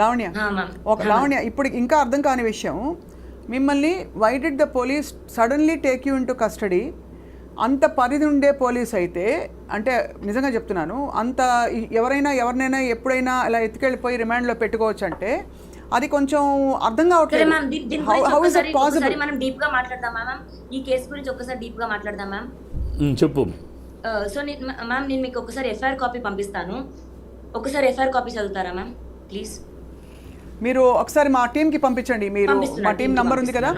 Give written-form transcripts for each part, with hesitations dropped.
లావణ్య లావణ్య ఇప్పుడు ఇంకా అర్థం కాని విషయం, మిమ్మల్ని why did the police suddenly take you into custody? అంత పరిధి ఉండే పోలీస్ అయితే, అంటే నిజంగా చెప్తున్నాను, అంత ఎవరినైనా ఎప్పుడైనా ఇలా ఎత్తుకెళ్ళిపోయి రిమాండ్లో పెట్టుకోవచ్చు అంటే అది కొంచెం అర్థం కావట్లేదు. మనం డీప్ గా మాట్లాడదాం మ్యామ్, ఈ కేసు గురించి ఒకసారి డీప్ గా మాట్లాడదాం మ్యామ్. చెప్పు. సో మ్యామ్ నేను మీకు ఒకసారి ఎఫ్ఐఆర్ కాపీ పంపిస్తాను, ఒకసారి ఎఫ్ఐఆర్ కాపీ చదువుతారా మ్యామ్ ప్లీజ్? మీరు ఒకసారి మా టీమ్ కి పంపించండి, మీరు మా టీం నంబర్ ఉంది కదా.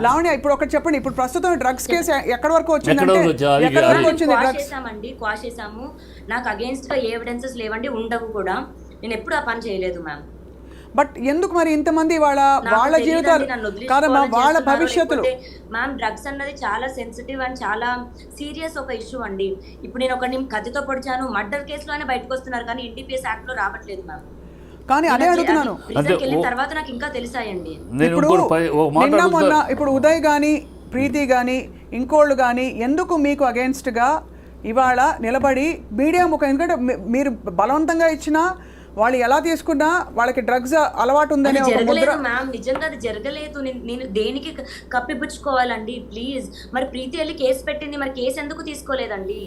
లావణ్య ఇప్పుడు ఒకటి చెప్పండి, ఇప్పుడు ప్రస్తుతం డ్రగ్స్ కేసు ఎక్కడి వరకు వచ్చిందంటే క్వాష్ చేసాము, నాకు అగేన్స్ట్ గా ఏ ఎవిడెన్సెస్ లేవండి, ఉండవు కూడా, నేను ఎప్పుడు ఆ పని చేయలేదు మ్యామ్. బట్ ఎందుకు మరి ఇంతమంది వాళ్ళ జీవితాలు కాదమ్మా, వాళ్ళ భవిష్యత్తులు మ్యామ్. డ్రగ్స్ అన్నది చాలా సెన్సిటివ్ అండ్ చాలా సీరియస్ ఒక ఇష్యూ అండి. ఇప్పుడు నేను ఒకరిని కత్తితో పొడిచాను, మర్డర్ కేసులోనే బయటకు వస్తున్నారు కానీ ఎన్డీపీఎస్ యాక్ట్ లో రావట్లేదు మ్యామ్. కానీ అదే అడుగుతున్నాను, తర్వాత నాకు ఇంకా తెలిసాయండి. ఇప్పుడు ఉదయ్ గాని ప్రీతి గాని ఇంకోళ్ళు గాని ఎందుకు మీకు అగేన్స్ట్ గా ఇవాళ నిలబడి మీడియా ముఖం, ఎందుకంటే మీరు బలవంతంగా ఇచ్చినా వాళ్ళు ఎలా తీసుకున్నా వాళ్ళకి డ్రగ్స్ అలవాటు ఉందని మ్యామ్. నిజంగా అది జరగలేదు, నేను దేనికి కప్పిపుచ్చుకోవాలండి ప్లీజ్? మరి ప్రీతి వెళ్ళి కేసు పెట్టింది, మరి కేసు ఎందుకు తీసుకోలేదండి?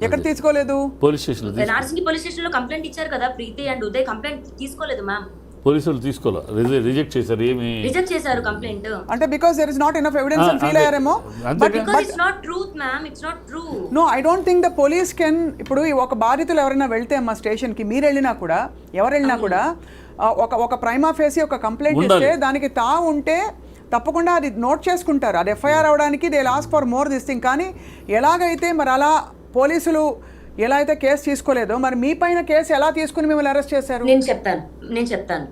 ఎక్కడ తీసుకోలేదు? Police station, Narsingi police station లో కంప్లైంట్ ఇచ్చారు కదా ప్రీతి అండ్ ఉదయ్, కంప్లైంట్ తీసుకోలేదు మ్యామ్. పోలీసులు తీసుకోలేదు, రిజెక్ట్ చేశారు. రిజెక్ట్ చేశారు కంప్లైంట్ అంటే because there is not enough evidence అని ఫీల్ అయ్యారేమో. But because it's not truth ma'am, it's not true. No, I don't think the police can. ఇప్పుడు ఒక బాధితులు ఎవరైనా వెళ్తే అమ్మా స్టేషన్ కి, మీరు వెళ్ళినా కూడా ఎవరు వెళ్ళినా కూడా ఒక ప్రైమా ఫేసి ఒక కంప్లైంట్ ఇస్తే దానికి ఉంటే తప్పకుండా అది నోట్ చేసుకుంటారు, అది ఎఫ్ఐఆర్ అవడానికి they ask for more this thing. కానీ ఎలాగైతే మరి అలా పోలీసులు ఎలా అయితే కేసు తీసుకోలేదో, మరి మీ పైన కేసు ఎలా తీసుకుని మిమ్మల్ని అరెస్ట్ చేశారు? నేను చెప్తాను.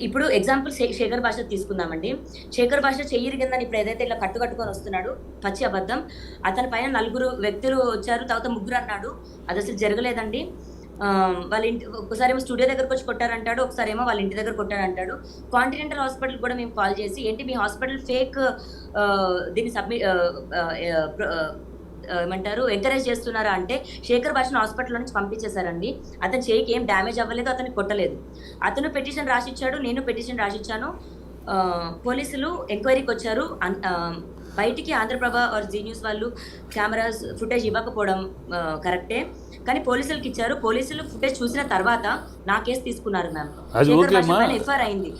ఇప్పుడు ఎగ్జాంపుల్ శేఖర్ భాష తీసుకుందామండి. శేఖర్ భాష చెయ్యిరిగిందని ఇప్పుడు ఏదైతే ఇట్లా కట్టుకొని వస్తున్నాడు, పచ్చి అబద్ధం. అతని పైన 4 వ్యక్తులు వచ్చారు, తర్వాత 3 అన్నాడు, అది అసలు జరగలేదండి. వాళ్ళ ఇంటి ఒకసారి ఏమో స్టూడియో దగ్గరకు వచ్చి కొట్టారంటాడు, ఒకసారి ఏమో వాళ్ళ ఇంటి దగ్గర కొట్టారంటాడు. కాంటినెంటల్ హాస్పిటల్ కూడా మేము కాల్ చేసి, ఏంటి మీ హాస్పిటల్ ఫేక్ దీన్ని ఏమంటారు ఎంకరేజ్ చేస్తున్నారా అంటే, శేఖర్ భాషను హాస్పిటల్ నుంచి పంపించేశారండి. అతని చేయికి ఏం డ్యామేజ్ అవ్వలేదు, అతన్ని కొట్టలేదు. అతను పిటిషన్ రాసిచ్చాడు, నేను పిటిషన్ రాసిచ్చాను. పోలీసులు ఎంక్వైరీకి వచ్చారు. బయటికి ఆంధ్రప్రభ ఆర్ జీ న్యూస్ వాళ్ళు కెమెరాస్ ఫుటేజ్ ఇవ్వకపోవడం కరెక్టే, కానీ పోలీసులకు ఇచ్చారు. పోలీసులు ఫుటేజ్ చూసిన తర్వాత నా కేసు తీసుకున్నారు మ్యామ్. ఎఫ్ఐఆర్ అయింది.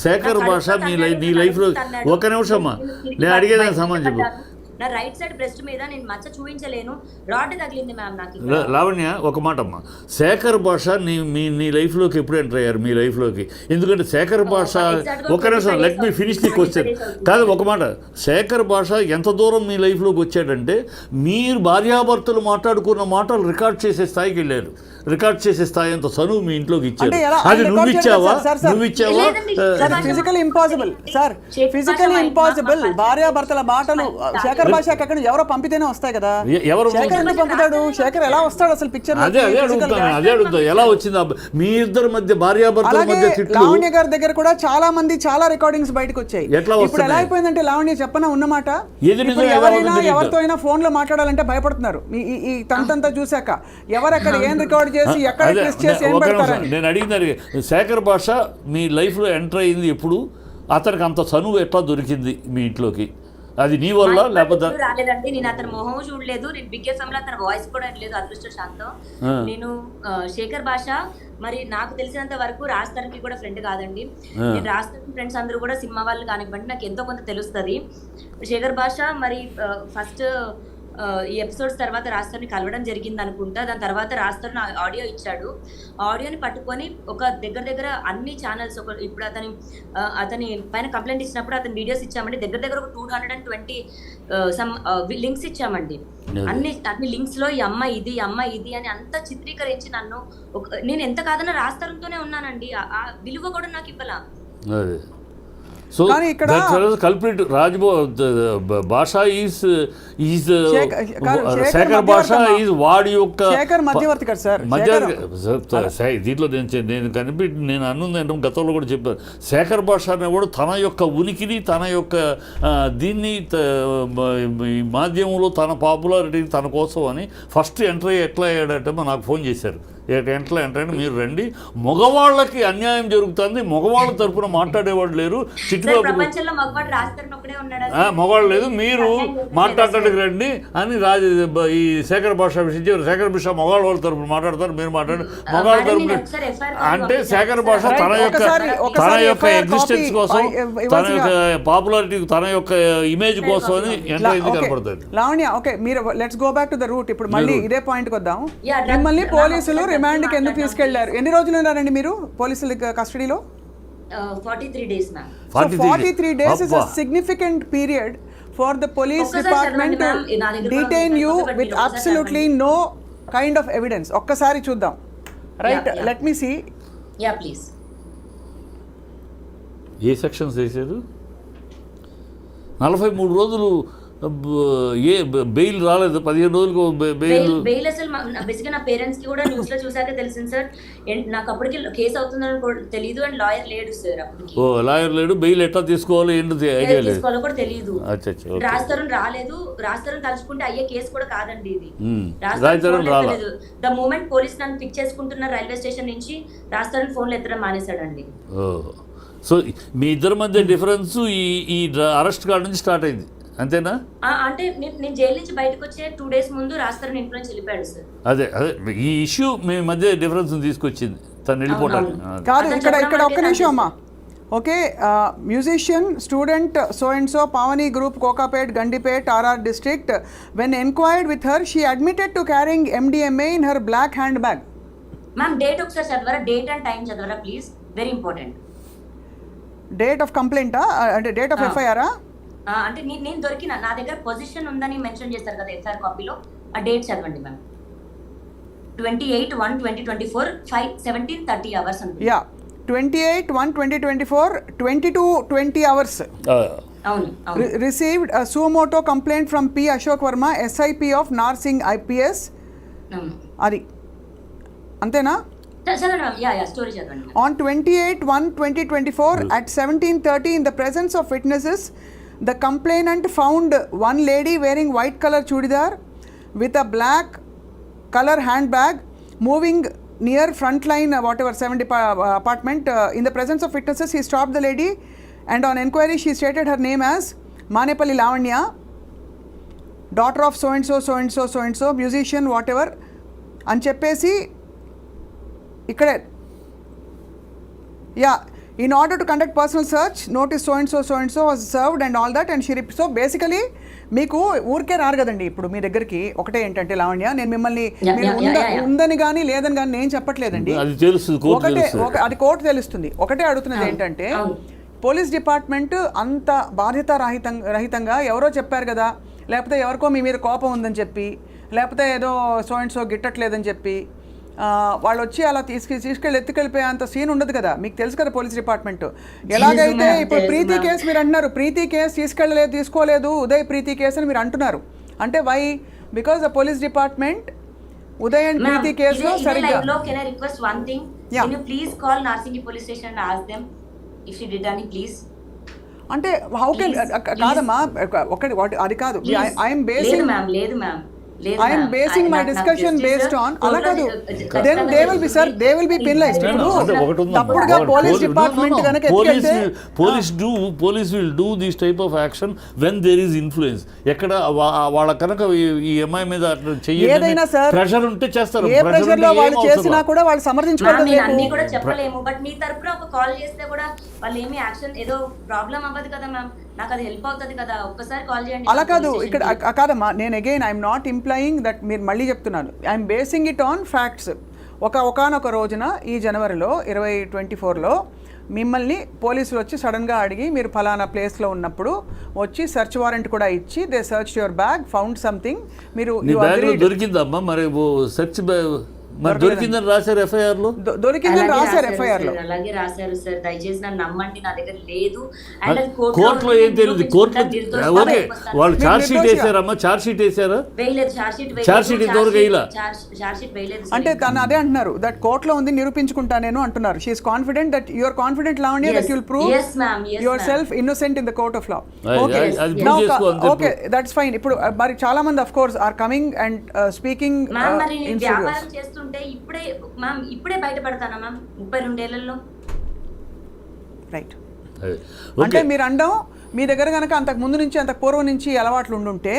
శేఖర్ భాష నీ లైఫ్ లో ఒక నిమిషం నేను అడిగేదానికి సమాధానం చెప్పు. నా రైట్ సైడ్ బ్రెస్ట్ మీద నేను మచ్చ చూపించలేను, రాడ్ తగిలింది మ్యామ్ నాకు. లావణ్య ఒక మాట అమ్మా, శేఖర్ భాష నీ లైఫ్లోకి ఎప్పుడు ఎంటర్ అయ్యారు మీ లైఫ్లోకి? ఎందుకంటే శేఖర్ భాష ఒక నిమిషం, let me finish the question. కాదు ఒక మాట, శేఖర్ భాష ఎంత దూరం మీ లైఫ్లోకి వచ్చాడంటే, మీరు భార్యాభర్తలు మాట్లాడుకున్న మాటలు రికార్డ్ చేసే స్థాయికి వెళ్ళారు. రికార్డ్ చేసే స్థాయి అంత చనువు మీ ఇంట్లోకి ఇచ్చారు. అది నువ్వు ఇచ్చావా? Physical impossible sir, physical impossible. భార్యాభర్తల మాటలు శేఖర్ భాష అక్కడ ఎవరో పంపితేనే వస్తాయి కదా. ఎవరు పంపుతాడు? శేఖర్ ఎలా వస్తాడు అసలు పిక్చర్? అదే అడుగుతా, ఎలా వచ్చింది మీ ఇద్దరు మధ్య భార్యాభర్తల మధ్య? లావణ్య గారి దగ్గర కూడా చాలా మంది చాలా రికార్డింగ్స్ బయటకు వచ్చాయి. ఇప్పుడు ఎలా అయిపోయిందంటే లావణ్య చెప్పనా ఉన్నమాట, ఎవరితో అయినా ఫోన్ లో మాట్లాడాలంటే భయపడుతున్నారు. ఈ తంతంతా చూసాక ఎవరెక్కడ ఏం రికార్డ్ చేసి ఎక్కడ ట్విస్ట్ చేసి ఏం పెడతారని. నేను అడిగింది, శేఖర్ భాష మీ లైఫ్లో ఎంటర్ అయింది ఎప్పుడు? అతనికి అంత చనువు ఎట్లా దొరికింది మీ ఇంట్లోకి? అది నీ వల్ల లేకపోతే? రాలేదండి, నేను అతని మొహం చూడలేదు, నేను బిగ్ ఎఫ్ఎం లో అతని వాయిస్ కూడా లేదు, అదృష్టశాంతం. నేను శేఖర్ భాష మరి నాకు తెలిసినంత వరకు రాజధానికి కూడా ఫ్రెండ్ కాదండి. నేను రాజధాని ఫ్రెండ్స్ అందరూ కూడా సినిమా వాళ్ళు కానివ్వండి, నాకు ఎంతో కొంత తెలుస్తుంది. శేఖర్ భాష మరి ఫస్ట్ ఈ ఎపిసోడ్స్ తర్వాత రాజధాని కలవడం జరిగింది అనుకుంటా. దాని తర్వాత రాజధాని ఆడియో ఇచ్చాడు. ఆడియోని పట్టుకొని ఒక దగ్గర అన్ని ఛానల్స్, ఇప్పుడు అతని పైన కంప్లైంట్ ఇచ్చినప్పుడు అతని వీడియోస్ ఇచ్చామండి. దగ్గర ఒక 220 సమ్ లింక్స్ ఇచ్చామండి. అన్ని లింక్స్ లో ఈ అమ్మ ఇది అని అంతా చిత్రీకరించి నన్ను నేను ఎంత కాదన్నా రాజధానితోనే ఉన్నానండి. ఆ విలువ కూడా నాకు ఇవ్వాల. సో కానీ ఇక్కడ కల్ప్రిట్ భాష ఈజ్ శేఖర్ శేఖర్ భాష ఈజ్ వాడి యొక్క శేఖర్ మధ్యవర్తి కదా సార్. దీంట్లో నేను అన్నుంది గతంలో కూడా చెప్పాను. శేఖర్ భాష అనేవాడు తన యొక్క ఉనికిని తన యొక్క దీన్ని ఈ మాధ్యమంలో తన పాపులారిటీ తన కోసం అని ఫస్ట్ ఎంటర్ ఎట్లా అయ్యాడంటే నాకు ఫోన్ చేశారు. ఎట్లా అంటే మీరు రండి, మగవాళ్ళకి అన్యాయం జరుగుతుంది, మగవాళ్ళ తరపున మాట్లాడేవాడు లేరు, చిట్టుబాబు మగవాళ్ళు లేదు, మీరు మాట్లాడటానికి రండి అని ఈ శేఖర్ భాష విషయం శేఖర్ భాష మగవాళ్ళ తరపున మాట్లాడతారు, మీరు మాట్లాడు మగవాళ్ళ తరపున అంటే శేఖర్ భాష తన యొక్క ఎగ్జిస్టెన్స్ కోసం, తన యొక్క పాపులారిటీ, తన యొక్క ఇమేజ్ కోసం అని ఎంత ఇది కనపడుతుంది. లావణ్య, ఓకే, మీరు let's go back to the route. ఇప్పుడు మళ్ళీ ఇదే పాయింట్కి వద్దాం. మిమ్మల్ని పోలీసులు రిమాండ్కి ఎందుకు తీసుకెళ్లారు? ఎన్ని రోజులు ఉన్నారండి మీరు పోలీసుల కస్టడీలో? 43 days, ma'am. 43 days is a significant period for the police department to detain you with absolutely no kind of evidence. ఒక్కసారి చూద్దాం. Right, let me see. Yeah please. ఏ సెక్షన్స్ వేసారు? 43 రోజులు బెయిల్ రాలేదు, 15 రోజులకు బెయిల్. అసలు బేసిక్గా నా పేరెంట్స్ కి కూడా న్యూస్ లో చూసాక తెలిసింది సార్. నాకు అప్పటికి కేసు అవుతుందని తెలియదు, అండ్ లాయర్ లేడు సార్ అప్పటికి. ఓ, లాయర్ లేడు, బెయిల్ ఎట్లా తీసుకోవాలో ఏంటి ఐడియా లేదు, తీసుకోవాలో కూడా తెలియదు. రాజతరుణ్ రాలేదు, రాజతరుణ్ తలుచుకుంటే అయ్యే కేసు కూడా కాదండి ఇది. రాజతరుణ్ రాలేదు. ద మూమెంట్ పోలీస్ నన్ను పిక్ చేసుకుంటున్న రైల్వే స్టేషన్ నుంచి రాజతరుణ్ ఫోన్లు ఎత్తడం మానేశాడండి. సో మీ ఇద్దరి మధ్య డిఫరెన్స్ ఈ అరెస్ట్ కాడ నుంచి స్టార్ట్ అయింది, అంతేనా? అంటే నేను జైలు నుంచి బయటకు వచ్చే 2 days ముందు రాజతరుణ్ ఇంట్లో నుంచి వెళ్ళిపోయాడు సార్. అదే ఈ ఇష్యూ మీ మధ్య డిఫరెన్స్ తీసుకొచ్చింది, తను వెళ్ళిపోవడానికి కాదు. ఇక్కడ ఒక్క నిమిషం అమ్మా. Okay, musician student so and so Pavani group Kokapet Gandipet RR district. When enquired with her, she admitted to carrying MDMA in her black handbag. Ma'am, date ఒకసారి చదవరా, డేట్ అండ్ టైం చదవరా please, very important. Date of కంప్లైంటా అంటే date of FIR? అంటే నేను దొరికిన నా దగ్గర పొజిషన్ ఉందని మెన్షన్ చేస్తారు కదా FIR కాపీలో, ఆ డేట్ చదవండి మ్యామ్. 28/1/2024 5:17:30 hours అనుకుంటా. Yeah, 28/1/2024 22:20 hours. అవును. Received a suo motu complaint from P. Ashok Verma, SIP of Narsingh IPS. అది అంతేనా? స్టోరీ చదవండి. On 28/1/2024 at 17:30 in the presence of witnesses, the complainant found one lady wearing white color chudidar with a black color handbag moving near front line 70 apartment. In the presence of witnesses, he stopped the lady and on enquiry she stated her name as Manepalli Lavanya, daughter of so and so so and so so and so, musician whatever అని చెప్పేసి ఇక్కడే in order to conduct personal search, notice so and so was served and all that, and she so basically మీకు ఊరికే రారు కదండి ఇప్పుడు మీ దగ్గరికి. ఒకటే ఏంటంటే లావణ్య, నేను మిమ్మల్ని ఉందని కానీ లేదని కానీ నేను చెప్పట్లేదండి, ఒకటే అది కోర్టు తెలుస్తుంది. ఒకటే అడుగుతున్నది ఏంటంటే, పోలీస్ డిపార్ట్మెంట్ అంత బాధ్యత రహితంగా ఎవరో చెప్పారు కదా, లేకపోతే ఎవరికో మీ మీద కోపం ఉందని చెప్పి, లేకపోతే ఏదో సో అండ్ సో గిట్టట్లేదని చెప్పి వాళ్ళు వచ్చి అలా తీసుకెళ్ళి ఎత్తుకెళ్ళిపోయే అంత సీన్ ఉండదు కదా. మీకు తెలుసు కదా పోలీస్ డిపార్ట్మెంట్ ఎలాగైతే. ఇప్పుడు ప్రీతి కేసు మీరు అంటున్నారు, ప్రీతి కేసు తీసుకోలేదు ఉదయ్ ప్రీతి కేసు అని మీరు అంటున్నారు. అంటే why? Because the police department Uday and Preethi కేసులో సరిగ్గా. అంటే హౌ కెన్ కాదమ్మా, అది కాదు. I'm basing I am basing my discussion based on ala kadu, then they will be, sir, they will be penalized. Tappuduga police department ganaka ettukelte police will do this type of action when there is influence. ekkada vaala kanaka ee MI meeda cheyadani edaina sir pressure unte chestaru. A pressure లో వాళ్ళు చేసినా కూడా వాళ్ళు సమర్థించుకోవడం లేదు. అన్ని కూడా చెప్పలేము, but మీ తరపున ఒక కాల్ చేస్తే కూడా వాళ్ళు ఏమి యాక్షన్ ఏదో ప్రాబ్లం అవ్వదు కదా మ్యామ్, నాకు అది హెల్ప్ అవుతుంది కదా, ఒక్కసారి కాల్ చేయండి. అలా కాదు, ఇక్కడ కాదమ్మా, నేను again I'm not employing that, మీరు మళ్ళీ చెప్తున్నాను, I'm basing it on facts. ఒకనొక రోజున ఈ జనవరిలో 2024లో మిమ్మల్ని పోలీసులు వచ్చి సడన్గా అడిగి మీరు ఫలానా ప్లేస్లో ఉన్నప్పుడు వచ్చి సెర్చ్ వారెంట్ కూడా ఇచ్చి they search your bag, found something. మీరు దొరికిందమ్మా మరి సెర్చ్ మరి దొరికిందని రాశారు ఎఫ్ఐఆర్లో. దొరికిందని రాశారు ఎఫ్ఐఆర్ లో. అలాగే రాశారు సార్, దయచేసి నన్ను నమ్మండి, నా దగ్గర లేదు. అండ్ అది కోర్టులో ఏం తెలియదు. కోర్టులో ఓకే వాళ్ళు ఛార్జ్ షీట్ వేసారమ్మా, ఛార్జ్ షీట్ వేసారా? వేయలేదు, ఛార్జ్ షీట్ ఇంతవరకు వేయలా. ఛార్జ్ షీట్ వేయలేదు. అంటే తను అదే అంటున్నారు, దట్ కోర్టులో ఉంది నిరూపించుకుంటా నేను అంటున్నారు. She's confident that you are confident Lavanya that you'll prove yourself innocent in the court of law. Okay that's fine. ఇప్పుడు మరి చాలా మంది of course are coming and speaking in వ్యాపారం చేస్తుంటే ఇప్పుడే బయటపడతానా మ్యామ్ 32 ఏళ్లలో? రైట్. అంటే మీరు అండం మీ దగ్గర కనుక అంతకు ముందు నుంచి అంతకు పూర్వం నుంచి అలవాట్లు ఉండుంటే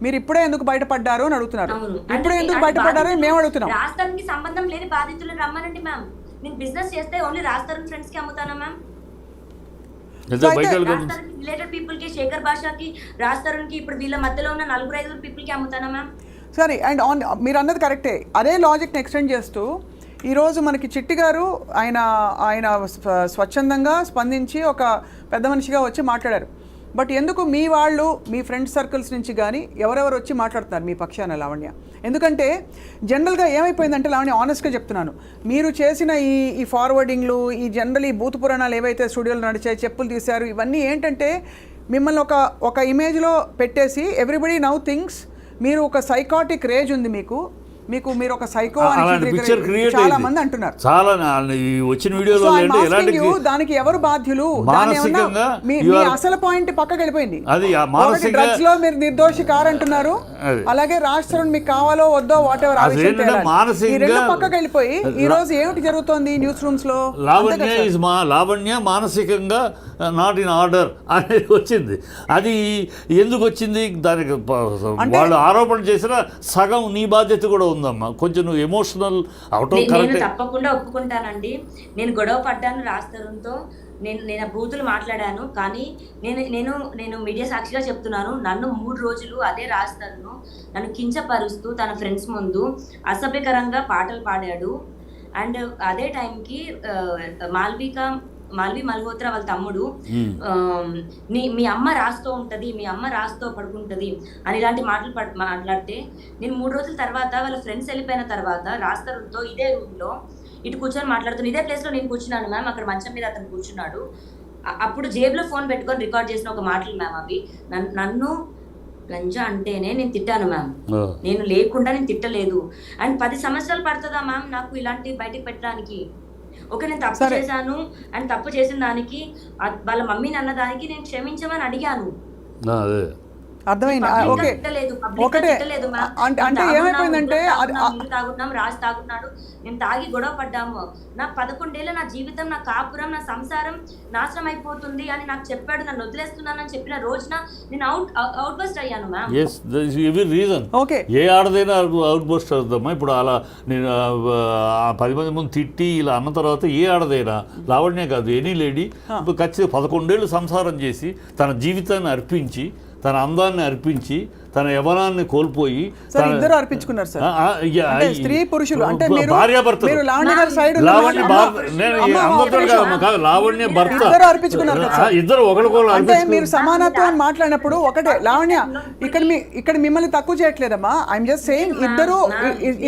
మీరు ఇప్పుడే ఎందుకు బయటపడ్డారు అని అడుగుతున్నారు. ఇప్పుడే ఎందుకు బయటపడ్డారు అని మేము అడుగుతున్నాం. రాజధానికి సంబంధం లేని బాధితులను రమ్మనండి మ్యామ్. నేను బిజినెస్ చేస్తే ఓన్లీ రాజధాని ఫ్రెండ్స్ కి అమ్ముతానా మ్యామ్? రిలేటెడ్ పీపుల్ కి, శేఖర్ భాషకి, రాజధానికి, ఇప్పుడు వీళ్ళ మధ్యలో ఉన్న 4-5 పీపుల్ కి అమ్ముతానా మ్యామ్? సరే. అండ్ ఆన్ మీరు అన్నది కరెక్టే. అదే లాజిక్ని ఎక్స్టెండ్ చేస్తూ ఈరోజు మనకి చిట్టి గారు ఆయన స్వచ్ఛందంగా స్పందించి ఒక పెద్ద మనిషిగా వచ్చి మాట్లాడారు. బట్ ఎందుకు మీ వాళ్ళు మీ ఫ్రెండ్ సర్కిల్స్ నుంచి కానీ ఎవరెవరు వచ్చి మాట్లాడుతున్నారు మీ పక్షాన లావణ్య? ఎందుకంటే జనరల్గా ఏమైపోయిందంటే లావణ్య, ఆనెస్ట్గా చెప్తున్నాను, మీరు చేసిన ఈ ఫార్వర్డింగ్లు, ఈ జనరల్ ఈ బూతు పురాణాలు ఏవైతే స్టూడియోలో నడిచాయి, చెప్పులు తీశారు, ఇవన్నీ ఏంటంటే మిమ్మల్ని ఒక ఇమేజ్లో పెట్టేసి ఎవ్రీబడి నౌ థింగ్స్ మీరు ఒక సైకాటిక్ రేజ్ ఉంది మీరు ఒక సైకో అని చాలా మంది అంటున్నారు. చాలా వచ్చిన వీడియోలో దానికి ఎవరు బాధ్యులు? మీ అసలు పాయింట్ పక్కకి వెళ్ళిపోయింది. అది డ్రగ్స్ లో మీరు నిర్దోషి కారంటున్నారు, అలాగే రాష్ట్రం మీకు కావాలో వద్దో వాట్ ఎవర్ పక్కకి వెళ్ళిపోయి ఈ రోజు ఏమిటి జరుగుతోంది న్యూస్ రూమ్స్ లో? లావణ్య మానసికంగా నాట్ ఇన్ ఆర్డర్ అనేది వచ్చింది. అది ఎందుకు వచ్చింది? దానికి వాళ్ళు ఆరోపణ చేసిన సగం నీ బాధ్యత కూడా ఉందమ్మా. కొంచెం నువ్వు ఎమోషనల్ అవటం కరెక్ట్. తప్పకుండా ఒప్పుకుంటానండి. నేను గొడవ పడ్డాను రాజధానితో, నేను బూతులు మాట్లాడాను. కానీ నేను మీడియా సాక్షిగా చెప్తున్నాను, నన్ను 3 రోజులు అదే రాజధానిను నన్ను కించపరుస్తూ తన ఫ్రెండ్స్ ముందు అసభ్యకరంగా పాటలు పాడాడు. అండ్ అదే టైంకి మాల్వి మల్హోత్రా వాళ్ళ తమ్ముడు మీ అమ్మ రాస్తూ ఉంటది, మీ అమ్మ రాస్తూ పడుకుంటది అని ఇలాంటి మాటలు మాట్లాడితే, నేను 3 రోజుల తర్వాత వాళ్ళ ఫ్రెండ్స్ వెళ్ళిపోయిన తర్వాత రాస్తారుతో ఇదే రూమ్ లో ఇటు కూర్చొని మాట్లాడుతున్నాను. ఇదే ప్లేస్ లో నేను కూర్చున్నాను మ్యామ్, అక్కడ మంచం మీద అతను కూర్చున్నాడు. అప్పుడు జేబులో ఫోన్ పెట్టుకొని రికార్డ్ చేసిన ఒక మాటలు మ్యామ్ అవి. నన్ను లంజ అంటేనే నేను తిట్టాను మ్యామ్, నేను లేకుండా నేను తిట్టలేదు. అండ్ 10 సంవత్సరాలు పడుతుందా మ్యామ్ నాకు ఇలాంటి బయటకు పెట్టడానికి? ఓకే, నేను తప్పు చేశాను అండ్ తప్పు చేసిన దానికి వాళ్ళ మమ్మీని అన్న దానికి నేను క్షమించమని అడిగాను. అర్థమైంది. ఓకే, ఒకటే అంటే ఏమైపోయిందంటే తాగుతున్నాం, రాజు తాగుతున్నాడు, నేను తాగి గొడవ పడ్డాము. నా 11 ఏళ్ళ నా జీవితం, నా కాపురం, నా సంసారం నాశనం అయిపోతుంది అని నాకు చెప్పాడు. నన్ను వదిలేస్తున్నానని చెప్పిన రోజున నేను అవుట్ బస్ట్ అయ్యాను మ్యామ్. ఓకే, ఏ ఆడదైనా అవుట్ బస్ట్ అవుతామా? ఇప్పుడు అలా నేను 10 మంది ముందు తిట్టి ఇలా అన్న తర్వాత ఏ ఆడదైనా, లావణ్య కాదు ఎనీ లేడీ, ఖచ్చితంగా 11 ఏళ్ళు సంసారం చేసి తన జీవితాన్ని అర్పించి, తన అందాన్ని అర్పించి, తన యవనాన్ని కోల్పోయి, ఇద్దరు అర్పించుకున్నారు సార్. స్త్రీ పురుషులు అంటే భార్యాభర్తలు. లావణ్య భర్త ఇద్దరు ఒకరికొకరు అంటే మీరు సమానత్వం అని మాట్లాడినప్పుడు ఒకటే లావణ్య, ఇక్కడ మిమ్మల్ని తక్కువ చేయట్లేదమ్మా. ఐఎమ్ జస్ట్ సేయింగ్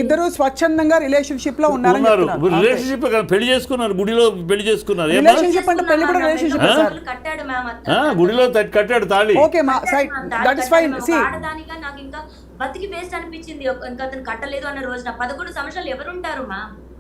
ఇద్దరు స్వచ్ఛందంగా రిలేషన్షిప్ లో ఉన్నారు. రిలేషన్షిప్ పెళ్లి చేసుకున్నారు, గుడిలో పెళ్లి చేసుకున్నారు. రిలేషన్షిప్ అంటే పెళ్లి కూడా రిలేషన్షిప్ గుడిలో కట్టాడు తాళి. Okay, that is fine. See, నాకు ఇంకా బతికి వేస్ట్ అనిపించింది. ఇంకా అతను కట్టలేదు అన్న రోజున 11 సంవత్సరాలు ఎవరుంటారు మా?